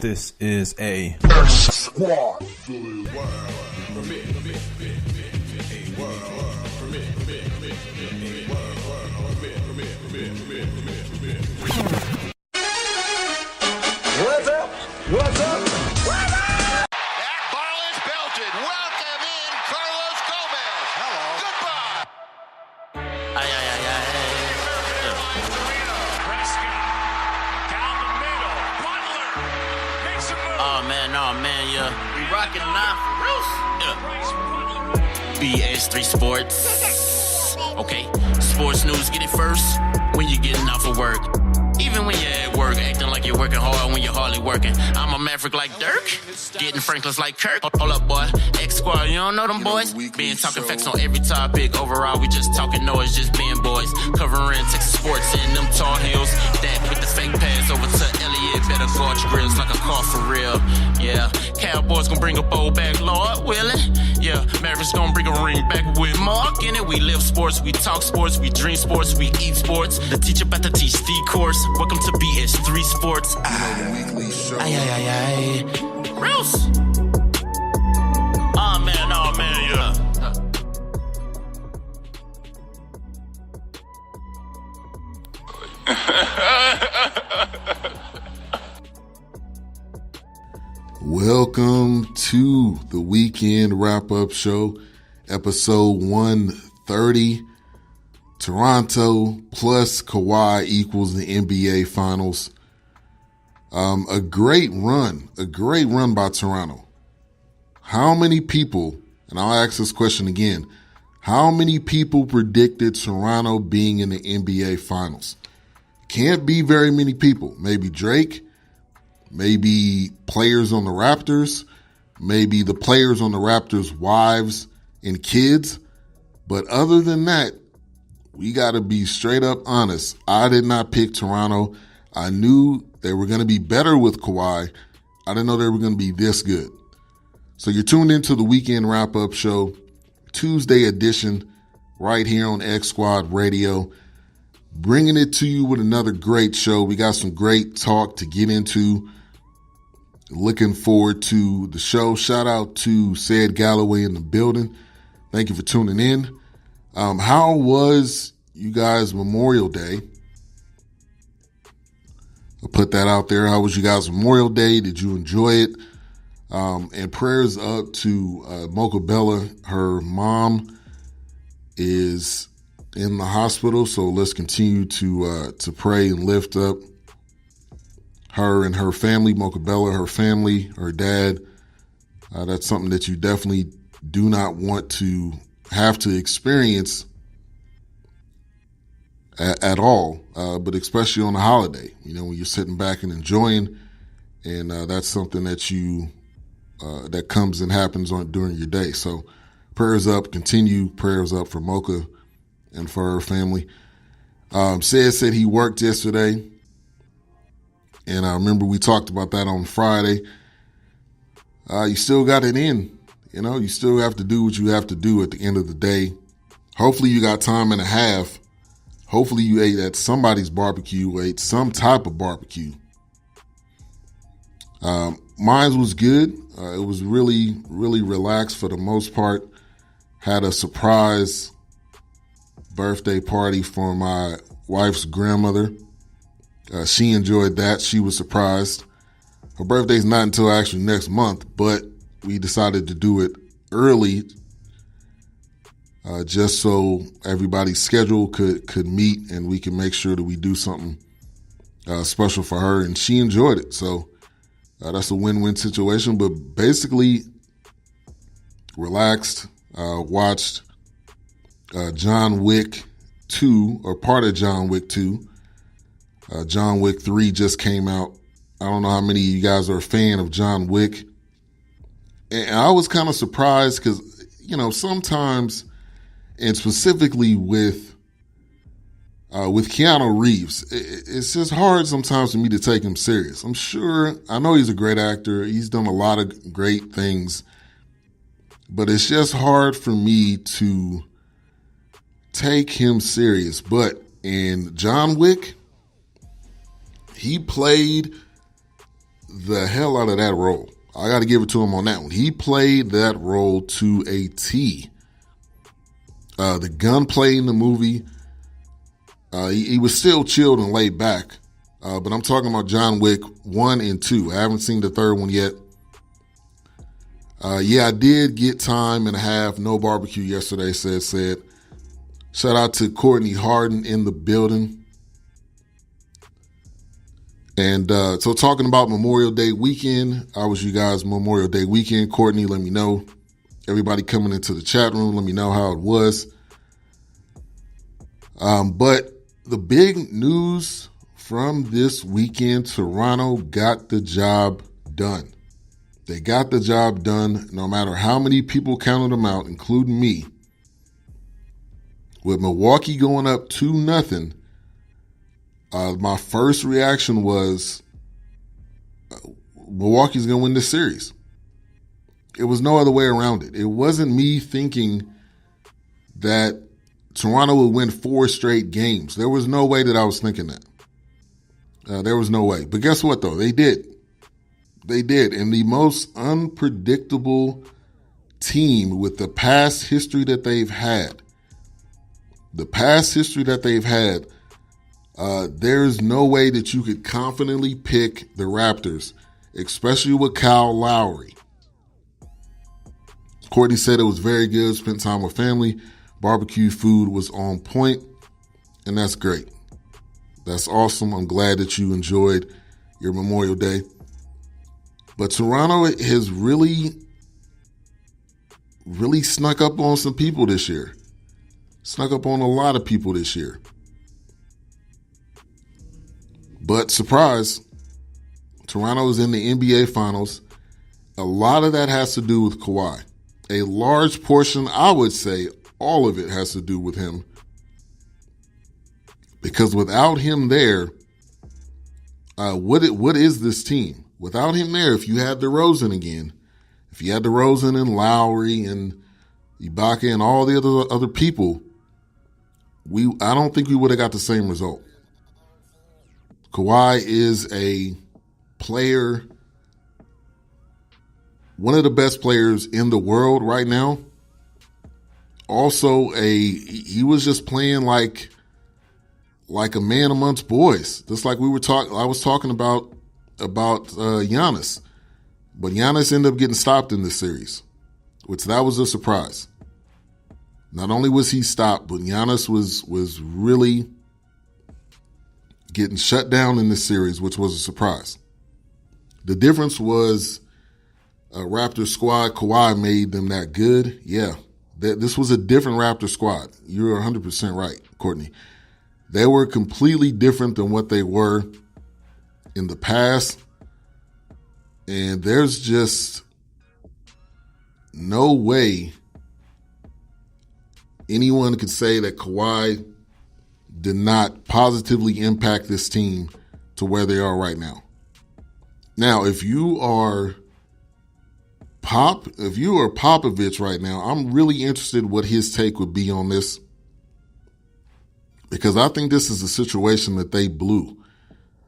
This is a Squad. What's up? What's up? That ball is belted. Welcome in Carlos Gomez. Hello. Goodbye. Ay, ay, ay, ay. Down the middle. Butler makes a move. Oh man, yeah. We rocking now. BS3 Sports. Okay. Sports news, get it first when you're getting off of work. Even when you're at work, acting like you're working hard when you're hardly working. I'm a maverick like Dirk, getting Franklin's like Kirk. Hold up, boy. X-Squad, you don't know them boys? Being talking facts on every topic. Overall, we just talking noise, just being boys. Covering Texas sports in them tall hills. That with the fake pass over to Elliott. Better guard your grills like a car for real. Yeah, Cowboys gonna bring a bowl back, Lord willing. Yeah, Mavericks gonna bring a ring back with Mark in it. We live sports, we talk sports, we dream sports, we eat sports. The teacher about to teach the course. Welcome to BS3 Sports. Ay, ay, ay, ay. Bruce! Oh, man, yeah. Welcome to the weekend wrap-up show, episode 130. Toronto plus Kawhi equals the NBA Finals. A great run by Toronto. How many people, and I'll ask this question again, how many people predicted Toronto being in the NBA Finals? Can't be very many people. Maybe Drake, maybe players on the Raptors, maybe the players on the Raptors' wives and kids. But other than that, we got to be straight up honest. I did not pick Toronto. I knew they were going to be better with Kawhi. I didn't know they were going to be this good. So you're tuned into the weekend wrap-up show, Tuesday edition, right here on X Squad Radio. Bringing it to you with another great show. We got some great talk to get into. Looking forward to the show. Shout out to Said Galloway in the building. Thank you for tuning in. How was you guys' Memorial Day? I'll put that out there. How was you guys' Memorial Day? Did you enjoy it? And prayers up to Mocha Bella. Her mom is in the hospital, so let's continue to pray and lift up her and her family. Mocha Bella, her family, her dad. That's something that you definitely do not want to have to experience at all, but especially on a holiday, when you're sitting back and enjoying, and that's something that that comes and happens during your day. So prayers up, continue prayers up for Mocha and for her family. Said he worked yesterday, and I remember we talked about that on Friday. You still got it in. You still have to do what you have to do at the end of the day. Hopefully you got time and a half. Hopefully you ate at somebody's barbecue, ate some type of barbecue. Mine was good. It was really, really relaxed for the most part. Had a surprise birthday party for my wife's grandmother. She enjoyed that. She was surprised. Her birthday's not until actually next month, but we decided to do it early, just so everybody's schedule could meet and we can make sure that we do something special for her, and she enjoyed it. So that's a win-win situation. But basically, relaxed, watched John Wick 2, or part of John Wick 2. John Wick 3 just came out. I don't know how many of you guys are a fan of John Wick. And I was kind of surprised because, sometimes, and specifically with Keanu Reeves, it's just hard sometimes for me to take him serious. I know he's a great actor. He's done a lot of great things. But it's just hard for me to take him serious. But in John Wick, he played the hell out of that role. I got to give it to him on that one. He played that role to a T. The gunplay in the movie, he was still chilled and laid back. But I'm talking about John Wick 1 and 2. I haven't seen the third one yet. I did get time and a half. No barbecue yesterday, said. Shout out to Courtney Harden in the building. And so talking about Memorial Day weekend, how was you guys Memorial Day weekend? Courtney, let me know. Everybody coming into the chat room, let me know how it was. But the big news from this weekend, Toronto got the job done. They got the job done no matter how many people counted them out, including me. With Milwaukee going up 2-0, my first reaction was Milwaukee's going to win this series. It was no other way around it. It wasn't me thinking that Toronto would win 4 straight games. There was no way that I was thinking that. There was no way. But guess what, though? They did. They did. And the most unpredictable team with the past history that they've had, there's no way that you could confidently pick the Raptors, especially with Kyle Lowry. Courtney said it was very good, spent time with family, barbecue food was on point, and that's great. That's awesome. I'm glad that you enjoyed your Memorial Day. But Toronto has really snuck up on some people this year. Snuck up on a lot of people this year. But surprise, Toronto is in the NBA Finals. A lot of that has to do with Kawhi. A large portion, I would say, all of it has to do with him. Because without him there, what is this team? Without him there, if you had DeRozan again, if you had DeRozan and Lowry and Ibaka and all the other people, I don't think we would have got the same result. Kawhi is a player, one of the best players in the world right now. Also, he was just playing like a man amongst boys. Just like I was talking about Giannis. But Giannis ended up getting stopped in this series, which that was a surprise. Not only was he stopped, but Giannis was really getting shut down in this series, which was a surprise. The difference was Raptors squad, Kawhi made them that good. Yeah, this was a different Raptors squad. You're 100% right, Courtney. They were completely different than what they were in the past. And there's just no way anyone could say that Kawhi did not positively impact this team to where they are right now. Now, if you are Popovich right now, I'm really interested what his take would be on this, because I think this is a situation that they blew.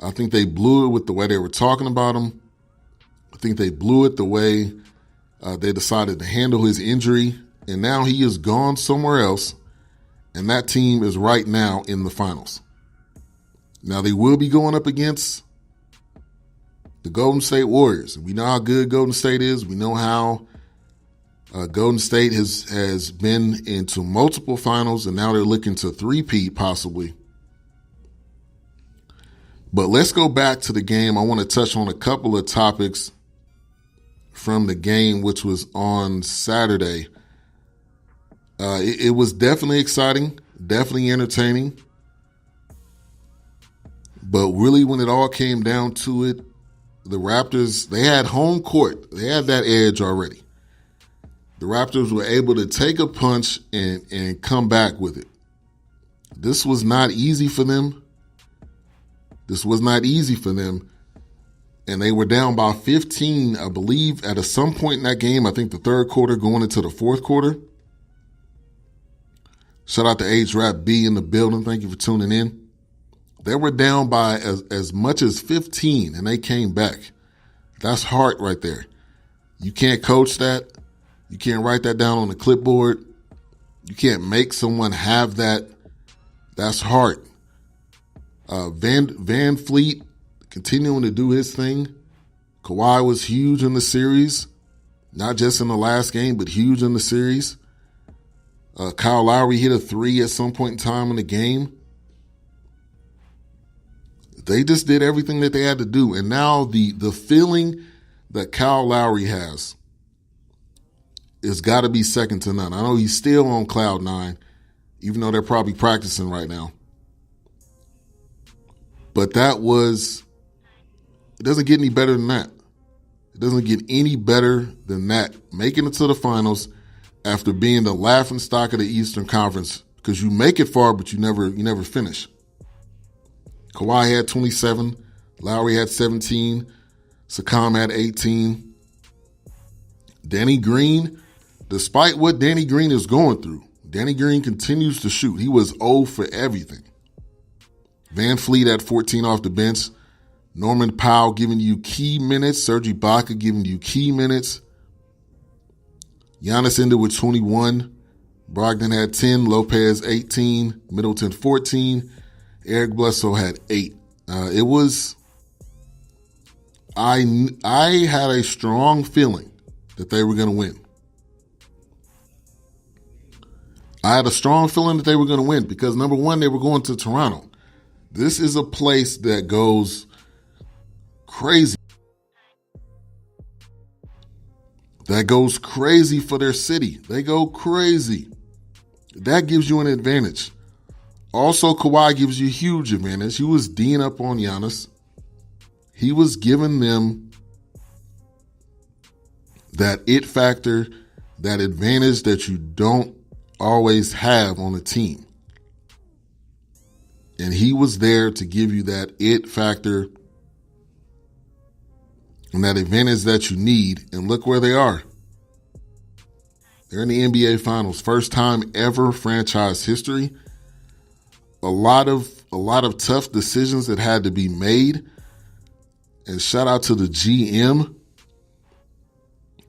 I think they blew it with the way they were talking about him. I think they blew it the way they decided to handle his injury, and now he is gone somewhere else, and that team is right now in the finals. Now, they will be going up against the Golden State Warriors. We know how good Golden State is. We know how Golden State has been into multiple finals, and now they're looking to three-peat possibly. But let's go back to the game. I want to touch on a couple of topics from the game, which was on Saturday. It was definitely exciting, definitely entertaining. But really, when it all came down to it, the Raptors, they had home court. They had that edge already. The Raptors were able to take a punch and come back with it. This was not easy for them. And they were down by 15, I believe, at some point in that game. I think the third quarter going into the fourth quarter. Shout out to H-Rap B in the building. Thank you for tuning in. They were down by as much as 15, and they came back. That's heart right there. You can't coach that. You can't write that down on the clipboard. You can't make someone have that. That's heart. Van Fleet continuing to do his thing. Kawhi was huge in the series, not just in the last game, but huge in the series. Kyle Lowry hit a 3 at some point in time in the game. They just did everything that they had to do. And now the feeling that Kyle Lowry has has got to be second to none. I know he's still on cloud 9, even though they're probably practicing right now. But it doesn't get any better than that. It doesn't get any better than that. Making it to the finals after being the laughingstock of the Eastern Conference, because you make it far, but you never finish. Kawhi had 27, Lowry had 17, Siakam had 18. Danny Green, despite what Danny Green is going through, Danny Green continues to shoot. He was 0 for everything. Van Fleet had 14 off the bench. Norman Powell giving you key minutes. Serge Ibaka giving you key minutes. Giannis ended with 21. Brogdon had 10. Lopez 18. Middleton 14. Eric Bledsoe had 8. I had a strong feeling that they were going to win. I had a strong feeling that they were going to win because, number one, they were going to Toronto. This is a place that goes crazy. That goes crazy for their city. They go crazy. That gives you an advantage. Also, Kawhi gives you a huge advantage. He was D'ing up on Giannis. He was giving them that it factor, that advantage that you don't always have on a team. And he was there to give you that it factor and that advantage that you need. And look where they are. They're in the NBA Finals. First time ever franchise history. A lot of tough decisions that had to be made. And shout out to the GM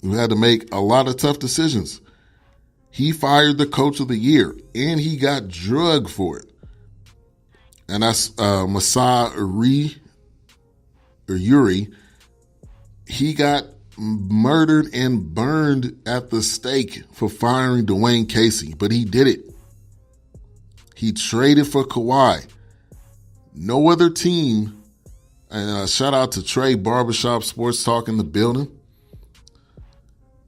who had to make a lot of tough decisions. He fired the coach of the year and he got drugged for it. And that's Masai Ujiri. He got murdered and burned at the stake for firing Dwayne Casey, but he did it. He traded for Kawhi. No other team, and shout out to Trey Barbershop Sports Talk in the building.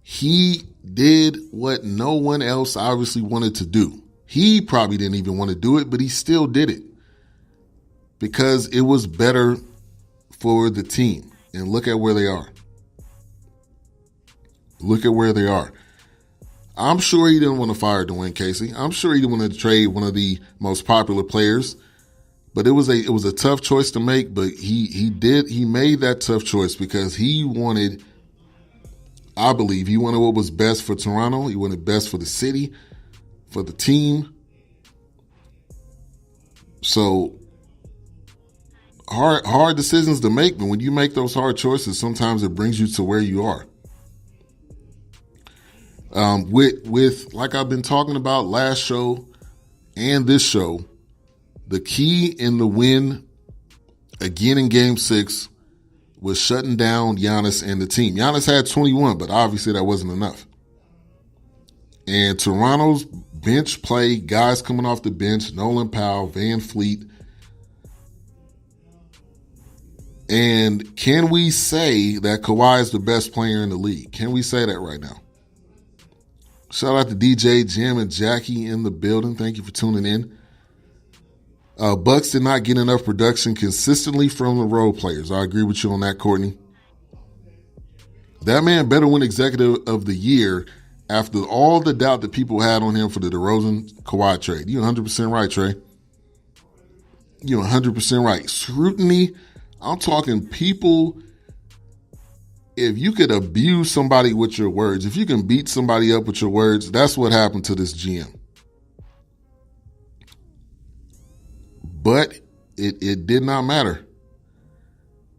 He did what no one else obviously wanted to do. He probably didn't even want to do it, but he still did it because it was better for the team. And look at where they are. Look at where they are. I'm sure he didn't want to fire Dwayne Casey. I'm sure he didn't want to trade one of the most popular players. But it was a tough choice to make. But he made that tough choice because he wanted, I believe, he wanted what was best for Toronto. He wanted best for the city, for the team. So hard decisions to make, but when you make those hard choices, sometimes it brings you to where you are. With like I've been talking about last show and this show, the key in the win again in Game 6 was shutting down Giannis and the team. Giannis had 21, but obviously that wasn't enough. And Toronto's bench play, guys coming off the bench, Nolan Powell, Van Fleet. And can we say that Kawhi is the best player in the league? Can we say that right now? Shout out to DJ, Jim, and Jackie in the building. Thank you for tuning in. Bucks did not get enough production consistently from the role players. I agree with you on that, Courtney. That man better win Executive of the Year after all the doubt that people had on him for the DeRozan-Kawhi trade. You're 100% right, Trey. You're 100% right. Scrutiny, I'm talking people. If you could abuse somebody with your words, if you can beat somebody up with your words, that's what happened to this GM. But it did not matter.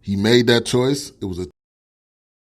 He made that choice. It was a